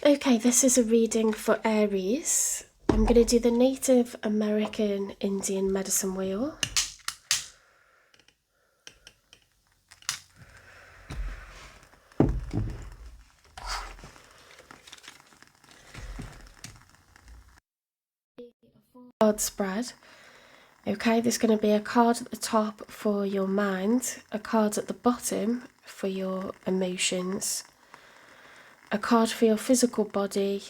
Okay, this is a reading for Aries. I'm going to do the Native American Indian medicine wheel. Card spread. Okay, there's going to be a card at the top for your mind, a card at the bottom for your emotions, a card for your physical body,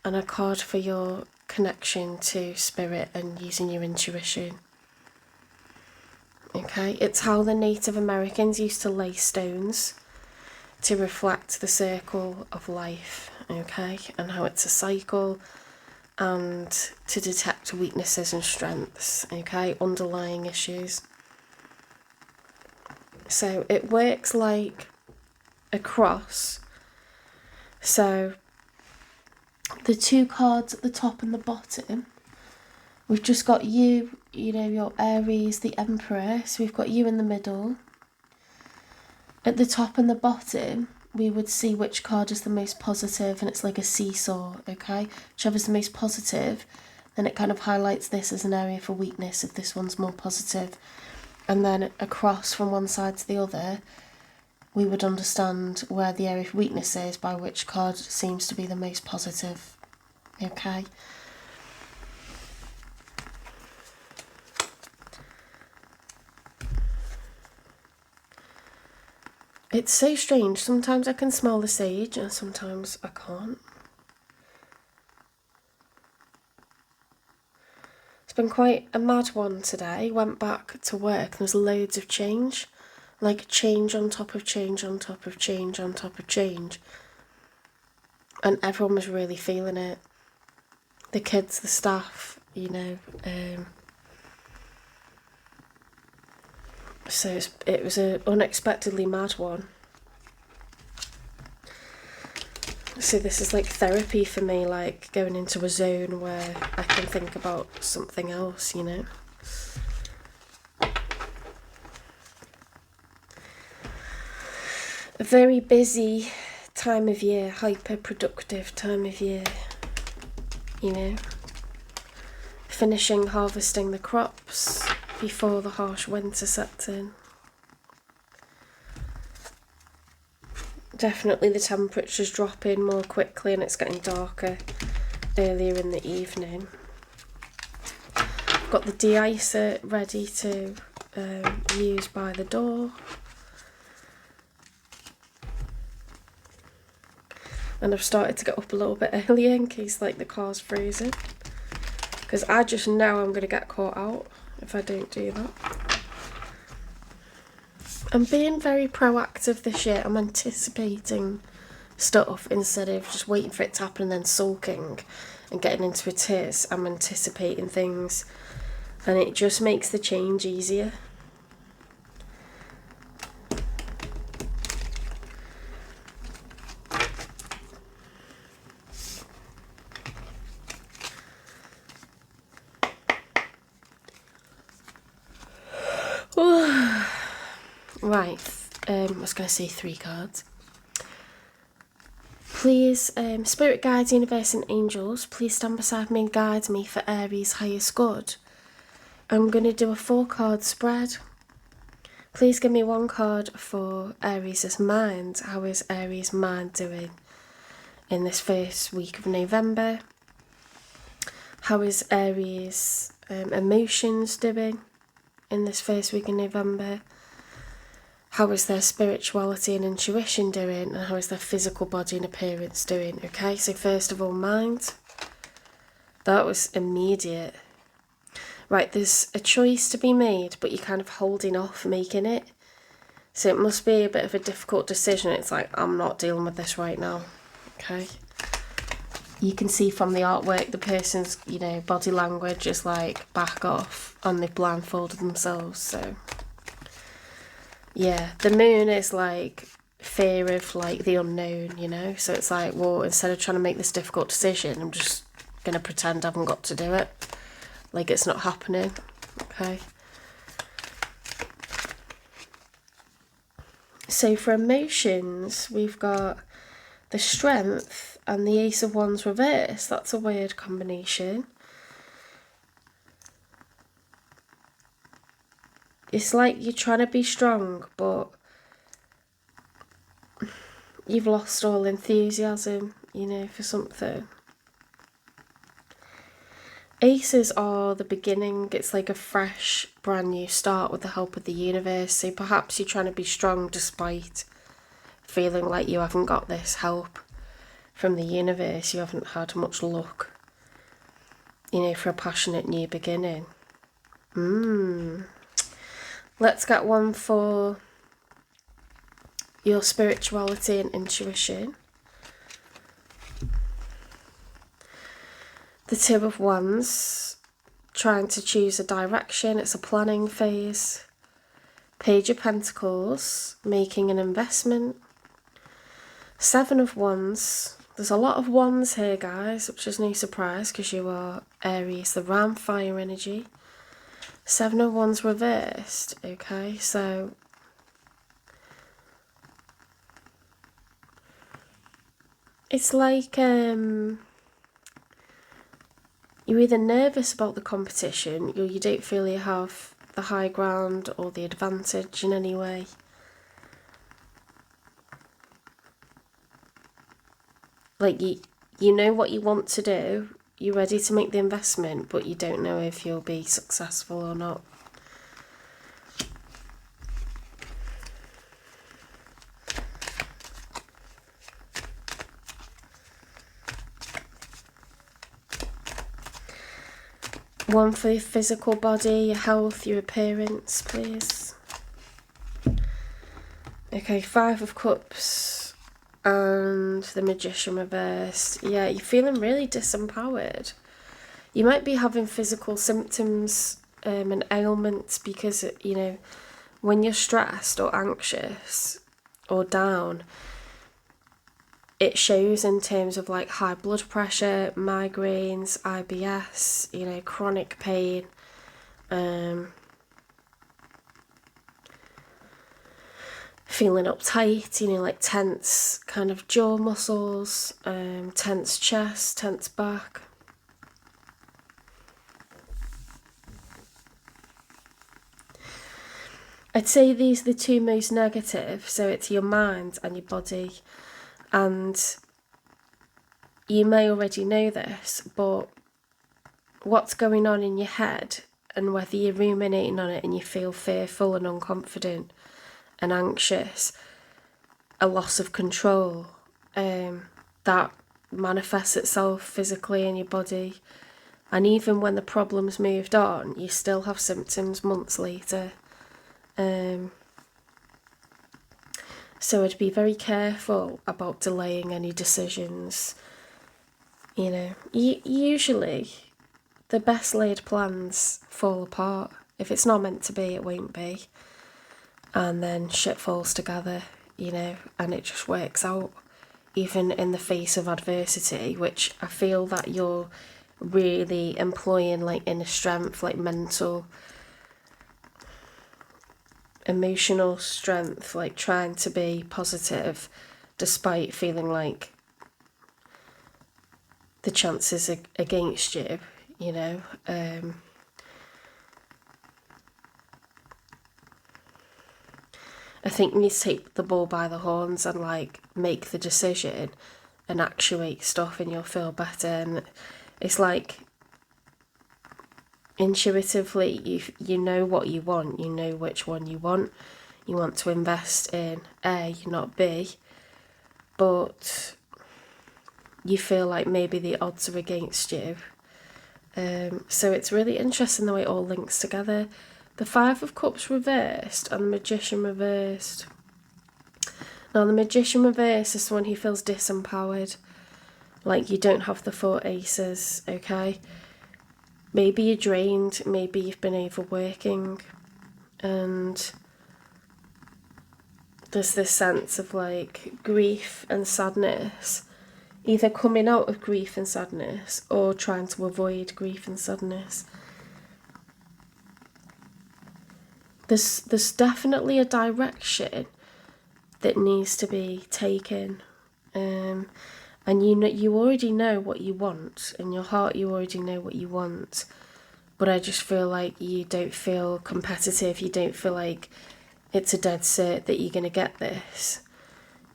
and a card for your connection to spirit and using your intuition. Okay, it's how the Native Americans used to lay stones to reflect the circle of life, okay, and how it's a cycle, and to detect weaknesses and strengths, okay, underlying issues. So it works like a cross. So the two cards at the top and the bottom, we've just got you, you know, your Aries, the Emperor, so we've got you in the middle. At the top and the bottom, we would see which card is the most positive, and it's like a seesaw, okay? Whichever's the most positive, then it kind of highlights this as an area for weakness if this one's more positive. And then across from one side to the other, we would understand where the area of weakness is by which card seems to be the most positive, okay? It's so strange. Sometimes I can smell the sage and sometimes I can't. It's been quite a mad one today. Went back to work and there's loads of change. Like change on top of change on top of change on top of change. And everyone was really feeling it. The kids, the staff, you know. So it was an unexpectedly mad one. So this is like therapy for me, like going into a zone where I can think about something else, you know. A very busy time of year, hyper productive time of year, you know. Finishing harvesting the crops before the harsh winter sets in. Definitely the temperature's dropping more quickly and it's getting darker earlier in the evening. I've got the de-icer ready to use by the door. And I've started to get up a little bit earlier in case like the car's frozen. Because I just know I'm going to get caught out if I don't do that. I'm being very proactive this year. I'm anticipating stuff instead of just waiting for it to happen and then sulking and getting into a tears. I'm anticipating things and it just makes the change easier. Right, I was going to say 3 cards. Please, Spirit Guides, Universe and Angels, please stand beside me and guide me for Aries' highest good. I'm going to do a 4-card spread. Please give me 1 card for Aries' mind. How is Aries' mind doing in this first week of November? How is Aries' emotions doing in this first week in November? How is their spirituality and intuition doing? And how is their physical body and appearance doing? Okay, so first of all, mind. That was immediate. Right, there's a choice to be made, but you're kind of holding off making it. So it must be a bit of a difficult decision. It's like, I'm not dealing with this right now. Okay. You can see from the artwork, the person's, you know, body language is like, back off, and they've blindfolded themselves, so. Yeah, the moon is like fear of like the unknown, you know? So it's like, well, instead of trying to make this difficult decision, I'm just going to pretend I haven't got to do it. Like it's not happening, okay? So for emotions, we've got the Strength and the Ace of Wands reversed. That's a weird combination. It's like you're trying to be strong, but you've lost all enthusiasm, you know, for something. Aces are the beginning. It's like a fresh, brand new start with the help of the universe. So perhaps you're trying to be strong despite feeling like you haven't got this help from the universe. You haven't had much luck, you know, for a passionate new beginning. Let's get one for your spirituality and intuition. The Two of Wands, trying to choose a direction. It's a planning phase. Page of Pentacles, making an investment. Seven of Wands. There's a lot of wands here, guys, which is no surprise because you are Aries, the ram fire energy. Seven of Wands reversed, okay, so it's like you're either nervous about the competition or you don't feel you have the high ground or the advantage in any way. Like you know what you want to do, you're ready to make the investment, but you don't know if you'll be successful or not. One for your physical body, your health, your appearance, please. Okay, Five of Cups and the Magician reversed. Yeah, you're feeling really disempowered. You might be having physical symptoms and ailments because, you know, when you're stressed or anxious or down, it shows in terms of like high blood pressure, migraines, IBS, you know, chronic pain, feeling uptight, you know, like tense kind of jaw muscles, tense chest, tense back. I'd say these are the two most negative, so it's your mind and your body. And you may already know this, but what's going on in your head and whether you're ruminating on it and you feel fearful and unconfident and anxious, a loss of control, that manifests itself physically in your body. And even when the problem's moved on, you still have symptoms months later. So I'd be very careful about delaying any decisions. You know, usually the best laid plans fall apart. If it's not meant to be, it won't be. And then shit falls together, you know, and it just works out, even in the face of adversity, which I feel that you're really employing like inner strength, like mental, emotional strength, like trying to be positive despite feeling like the chances are against you, you know. I think you need to take the bull by the horns and like make the decision and actuate stuff, and you'll feel better. And it's like intuitively you know what you want, you know which one you want. You want to invest in A, not B, but you feel like maybe the odds are against you. So it's really interesting the way it all links together. The Five of Cups reversed and the Magician reversed. Now the Magician reversed is someone who feels disempowered, like you don't have the four aces, okay? Maybe you're drained, maybe you've been overworking, and there's this sense of like grief and sadness, either coming out of grief and sadness or trying to avoid grief and sadness. There's definitely a direction that needs to be taken, And you already know what you want. In your heart, you already know what you want. But I just feel like you don't feel competitive. You don't feel like it's a dead cert that you're going to get this.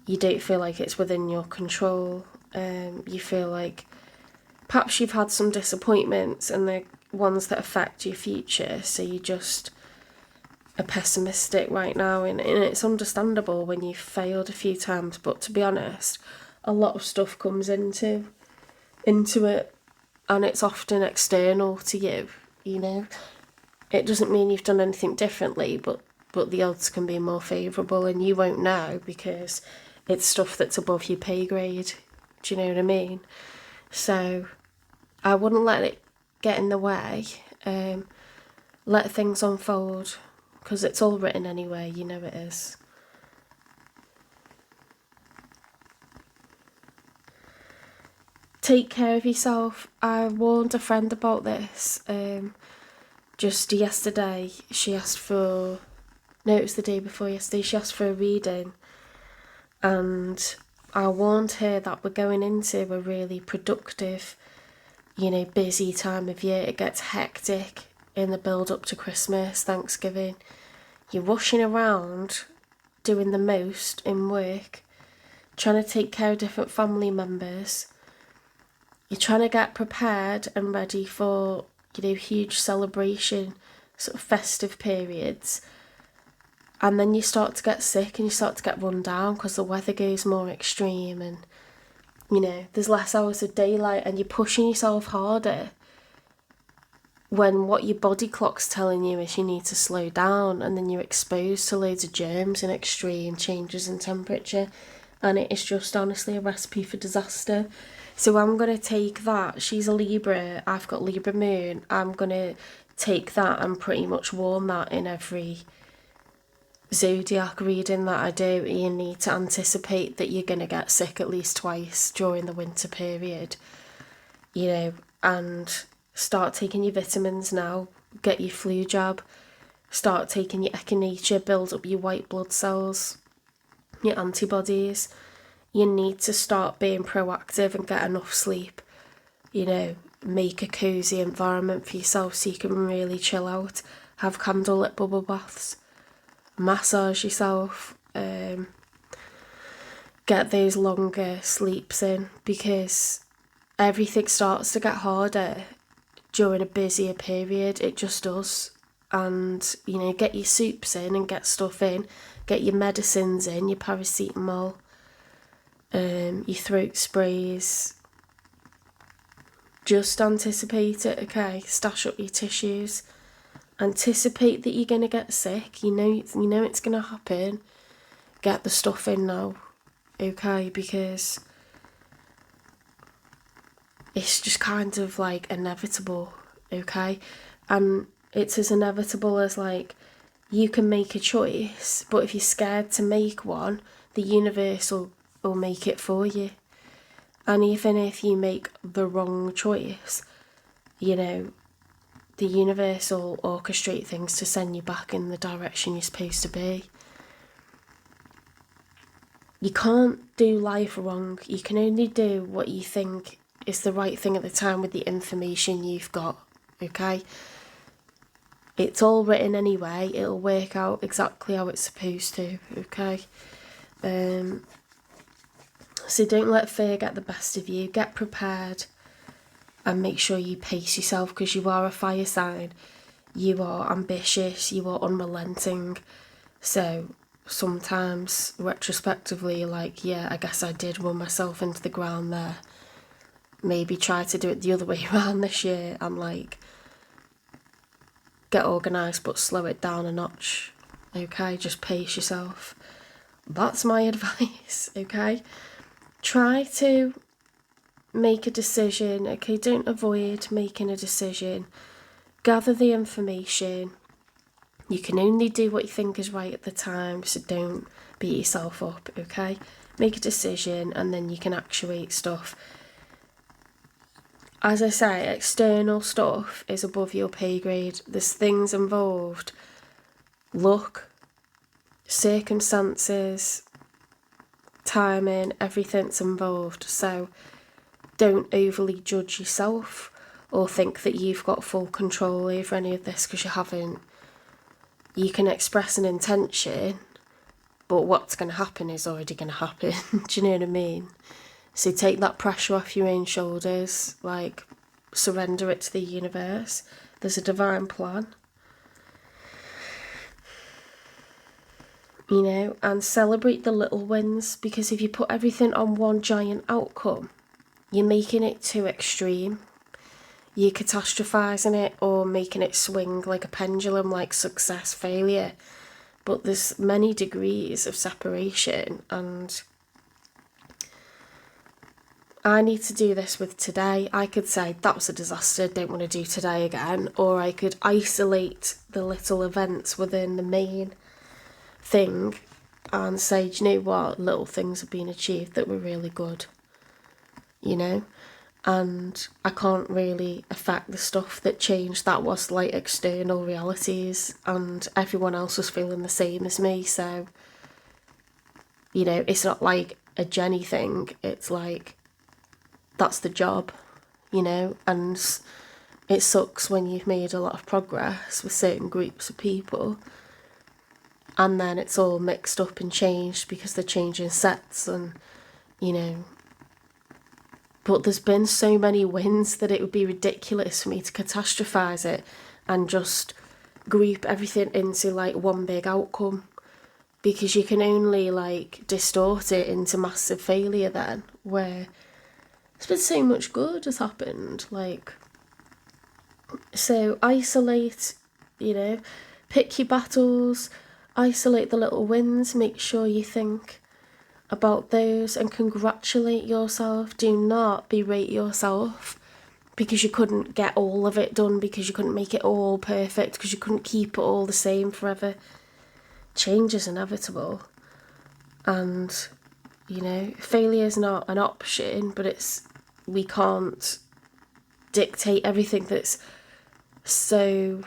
You don't feel like it's within your control. You feel like perhaps you've had some disappointments and they're ones that affect your future. So you just are pessimistic right now. And it's understandable when you've failed a few times. But to be honest, a lot of stuff comes into it, and it's often external to you, you know. It doesn't mean you've done anything differently, but the odds can be more favourable, and you won't know because it's stuff that's above your pay grade. Do you know what I mean? So I wouldn't let it get in the way. Let things unfold, because it's all written anyway, you know it is. Take care of yourself. I warned a friend about this. Just yesterday, she asked for... No, it was the day before yesterday. She asked for a reading. And I warned her that we're going into a really productive, busy time of year. It gets hectic in the build-up to Christmas, Thanksgiving. You're rushing around, doing the most in work, trying to take care of different family members. You're trying to get prepared and ready for, huge celebration, sort of festive periods. And then you start to get sick and you start to get run down because the weather goes more extreme and, there's less hours of daylight and you're pushing yourself harder when what your body clock's telling you is you need to slow down, and then you're exposed to loads of germs and extreme changes in temperature, and it is just honestly a recipe for disaster. So I'm going to take that. She's a Libra, I've got Libra moon. I'm going to take that and pretty much warn that in every zodiac reading that I do. You need to anticipate that you're going to get sick at least twice during the winter period, and start taking your vitamins now. Get your flu jab. Start taking your echinacea, build up your white blood cells, your antibodies. You need to start being proactive and get enough sleep. Make a cosy environment for yourself so you can really chill out. Have candlelit bubble baths. Massage yourself. Get those longer sleeps in, because everything starts to get harder during a busier period. It just does. And, get your soups in and get stuff in. Get your medicines in, your paracetamol. Your throat sprays. Just anticipate it, okay? Stash up your tissues. Anticipate that you're going to get sick. You know it's going to happen. Get the stuff in now, okay? Because it's just kind of like inevitable, okay? And it's as inevitable as like you can make a choice, but if you're scared to make one, the universe will make it for you. And even if you make the wrong choice, the universe will orchestrate things to send you back in the direction you're supposed to be. You can't do life wrong. You can only do what you think is the right thing at the time with the information you've got, okay? It's all written anyway. It'll work out exactly how it's supposed to, okay? So don't let fear get the best of you. Get prepared and make sure you pace yourself, because you are a fire sign. You are ambitious. You are unrelenting. So sometimes, retrospectively, you're like, yeah, I guess I did run myself into the ground there. Maybe try to do it the other way around this year and, get organised but slow it down a notch. Okay, just pace yourself. That's my advice, okay? Try to make a decision, okay? Don't avoid making a decision. Gather the information. You can only do what you think is right at the time, so don't beat yourself up, okay? Make a decision and then you can actuate stuff. As I say, external stuff is above your pay grade. There's things involved. Luck, circumstances, timing, everything's involved. So don't overly judge yourself or think that you've got full control over any of this, because you haven't. You can express an intention, but what's going to happen is already going to happen. Do you know what I mean? So take that pressure off your own shoulders, like surrender it to the universe. There's a divine plan. You know, and celebrate the little wins, because if you put everything on one giant outcome, you're making it too extreme. You're catastrophising it or making it swing like a pendulum, like success, failure. But there's many degrees of separation, and I need to do this with today. I could say, that was a disaster, don't want to do today again. Or I could isolate the little events within the main thing and say, do you know what, little things have been achieved that were really good, you know? And I can't really affect the stuff that changed. That was like external realities, and everyone else was feeling the same as me. So, you know, it's not like a Jenny thing. It's like, that's the job, you know? And it sucks when you've made a lot of progress with certain groups of people, and then it's all mixed up and changed because they're changing sets, and, you know. But there's been so many wins that it would be ridiculous for me to catastrophise it and just group everything into like one big outcome, because you can only like distort it into massive failure then, where there's been so much good has happened. Like, so isolate, you know, pick your battles, isolate the little wins, make sure you think about those and congratulate yourself. Do not berate yourself because you couldn't get all of it done, because you couldn't make it all perfect, because you couldn't keep it all the same forever. Change is inevitable, and, you know, failure is not an option, but we can't dictate everything that's so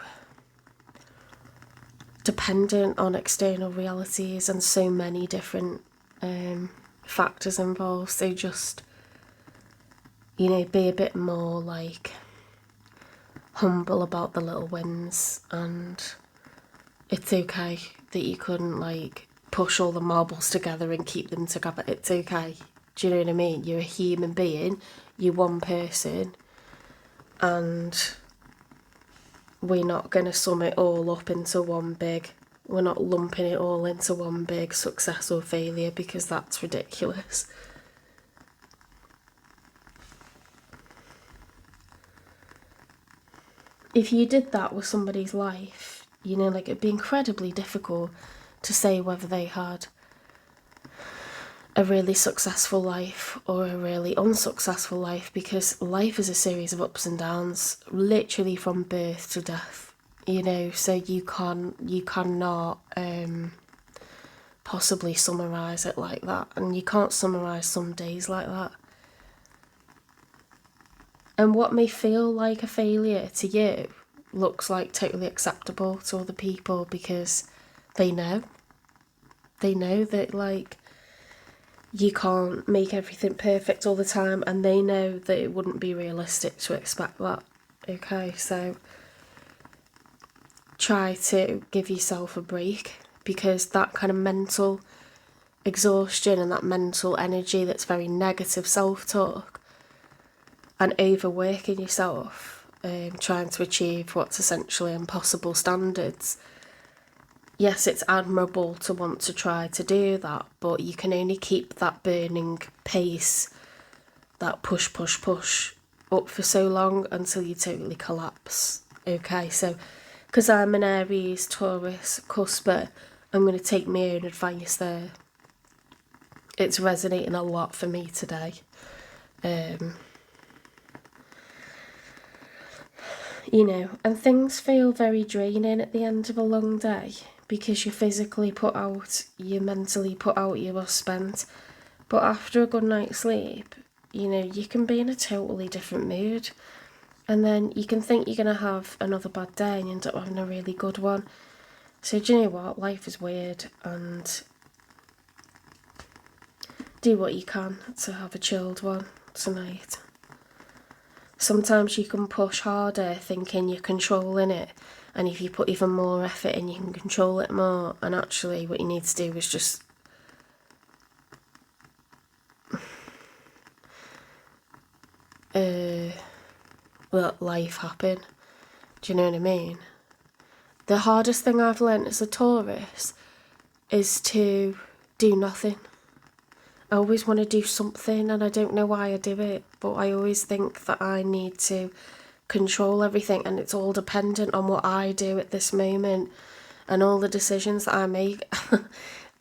dependent on external realities and so many different factors involved. So just, you know, be a bit more like humble about the little wins, and it's okay that you couldn't like push all the marbles together and keep them together. It's okay. Do you know what I mean? You're a human being, you're one person, and we're not going to sum it all up into one big, we're not lumping it all into one big success or failure, because that's ridiculous. If you did that with somebody's life, you know, like, it'd be incredibly difficult to say whether they had a really successful life or a really unsuccessful life, because life is a series of ups and downs, literally from birth to death, you know. So you cannot possibly summarise it like that, and you can't summarise some days like that. And what may feel like a failure to you looks like totally acceptable to other people, because they know that, like, you can't make everything perfect all the time, and they know that it wouldn't be realistic to expect that. Okay, so try to give yourself a break, because that kind of mental exhaustion and that mental energy that's very negative self-talk and overworking yourself, trying to achieve what's essentially impossible standards. Yes, it's admirable to want to try to do that, but you can only keep that burning pace, that push up for so long until you totally collapse. Okay, so because I'm an Aries, Taurus, cusper, I'm going to take my own advice there. It's resonating a lot for me today. You know, and things feel very draining at the end of a long day, because you're physically put out, you're mentally put out, you are spent. But after a good night's sleep, you know, you can be in a totally different mood. And then you can think you're going to have another bad day and you end up having a really good one. So do you know what? Life is weird, and do what you can to have a chilled one tonight. Sometimes you can push harder thinking you're controlling it, and if you put even more effort in, you can control it more, and actually what you need to do is just let life happen. Do you know what I mean? The hardest thing I've learnt as a Taurus is to do nothing. I always want to do something, and I don't know why I do it, but I always think that I need to control everything, and it's all dependent on what I do at this moment and all the decisions that I make.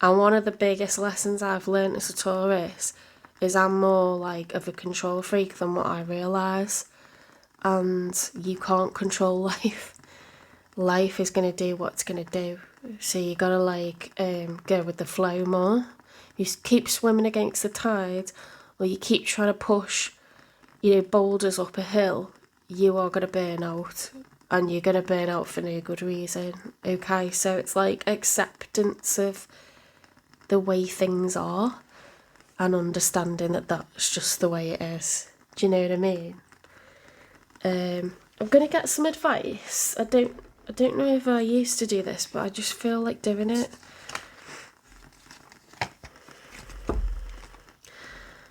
And one of the biggest lessons I've learnt as a Taurus is I'm more like of a control freak than what I realise. And you can't control life. Life is going to do what it's going to do. So you got to like go with the flow more. You keep swimming against the tide, or you keep trying to push, boulders up a hill, you are going to burn out. And you're going to burn out for no good reason. Okay, so it's like acceptance of the way things are and understanding that that's just the way it is. Do you know what I mean? I'm going to get some advice. I don't know if I used to do this, but I just feel like doing it.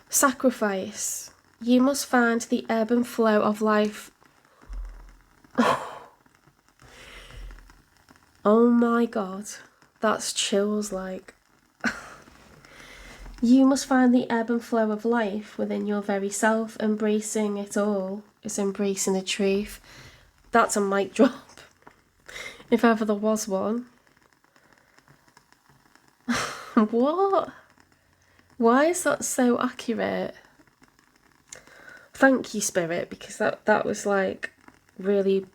Sacrifice. You must find the ebb and flow of life. Oh my god, that's chills like. You must find the ebb and flow of life within your very self. Embracing it all is embracing the truth. That's a mic drop, if ever there was one. What? Why is that so accurate? Thank you, Spirit, because that was like really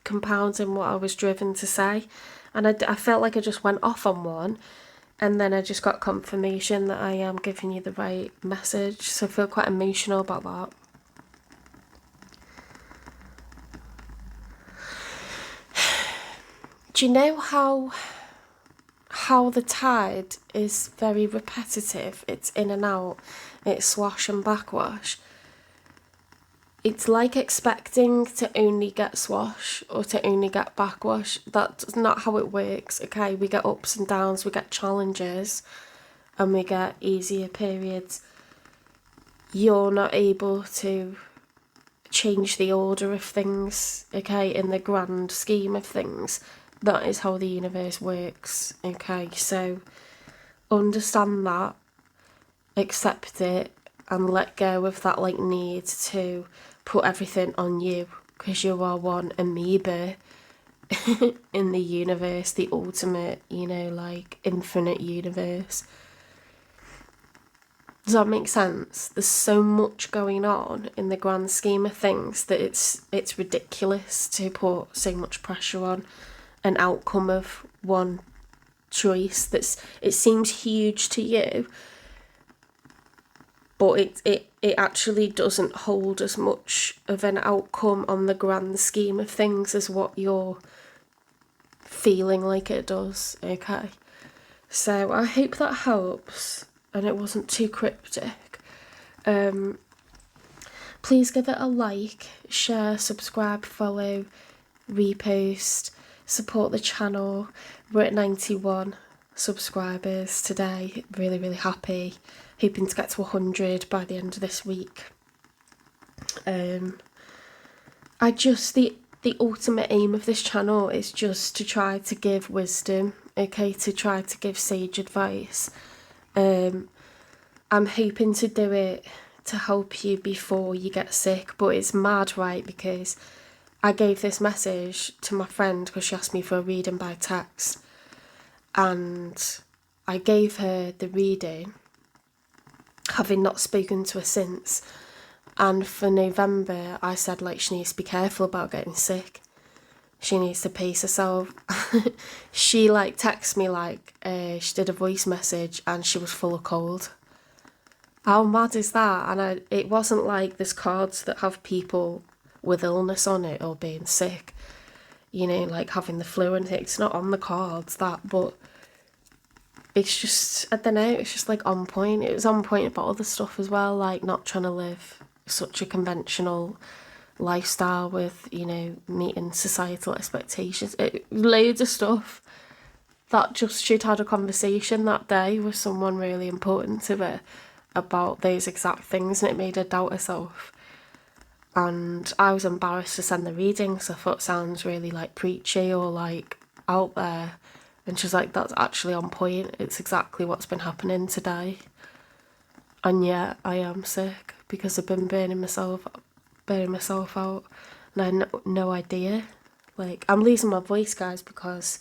compounding what I was driven to say. And I felt like I just went off on one, and then I just got confirmation that I am giving you the right message. So I feel quite emotional about that. Do you know how the tide is very repetitive? It's in and out. It's swash and backwash. It's like expecting to only get swash or to only get backwash. That's not how it works, okay? We get ups and downs, we get challenges, and we get easier periods. You're not able to change the order of things, okay? In the grand scheme of things, that is how the universe works, okay? So understand that, accept it, and let go of that like need to put everything on you, because you are one amoeba in the universe, the ultimate, like infinite universe. Does that make sense? There's so much going on in the grand scheme of things that it's ridiculous to put so much pressure on an outcome of one choice it seems huge to you, but it actually doesn't hold as much of an outcome on the grand scheme of things as what you're feeling like it does, okay? So I hope that helps and it wasn't too cryptic. Please give it a like, share, subscribe, follow, repost, support the channel. We're at 91 subscribers today. Really, really happy. Hoping to get to 100 by the end of this week. The ultimate aim of this channel is just to try to give wisdom, okay, to try to give sage advice. I'm hoping to do it to help you before you get sick, but it's mad, right? Because I gave this message to my friend because she asked me for a reading by text, and I gave her the reading, having not spoken to her since. And for November, I said, like, she needs to be careful about getting sick. She needs to pace herself. She, like, texted me, like, she did a voice message and she was full of cold. How mad is that? And it wasn't like there's cards that have people with illness on it or being sick, like having the flu and it's not on the cards, that, but it's just, I don't know, it's just like on point. It was on point about other stuff as well, like not trying to live such a conventional lifestyle with, you know, meeting societal expectations. Loads of stuff that just she'd had a conversation that day with someone really important to her about those exact things, and it made her doubt herself. And I was embarrassed to send the readings. I thought it sounds really like preachy or like out there. And she's like, that's actually on point. It's exactly what's been happening today. And yeah, I am sick because I've been burning myself out. And I had no idea. Like, I'm losing my voice, guys, because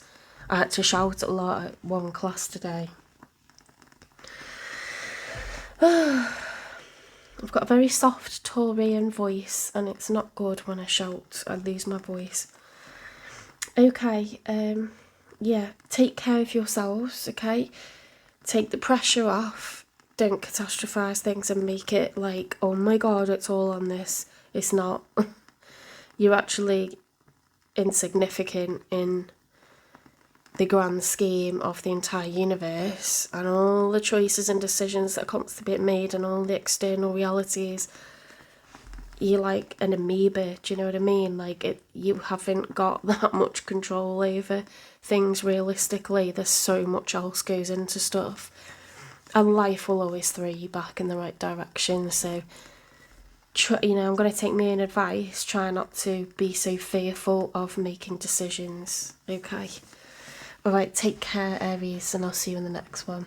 I had to shout a lot at one class today. I've got a very soft Taurian voice, and it's not good when I shout. I lose my voice. Okay, yeah, take care of yourselves, okay? Take the pressure off. Don't catastrophise things and make it like, oh my god, it's all on this. It's not. You're actually insignificant in the grand scheme of the entire universe, and all the choices and decisions that are constantly being made and all the external realities. You're like an amoeba, do you know what I mean? Like, you haven't got that much control over things realistically. There's so much else goes into stuff, and life will always throw you back in the right direction. So you know, I'm going to take my own advice. Try not to be so fearful of making decisions, okay? Alright, take care, Aries, and I'll see you in the next one.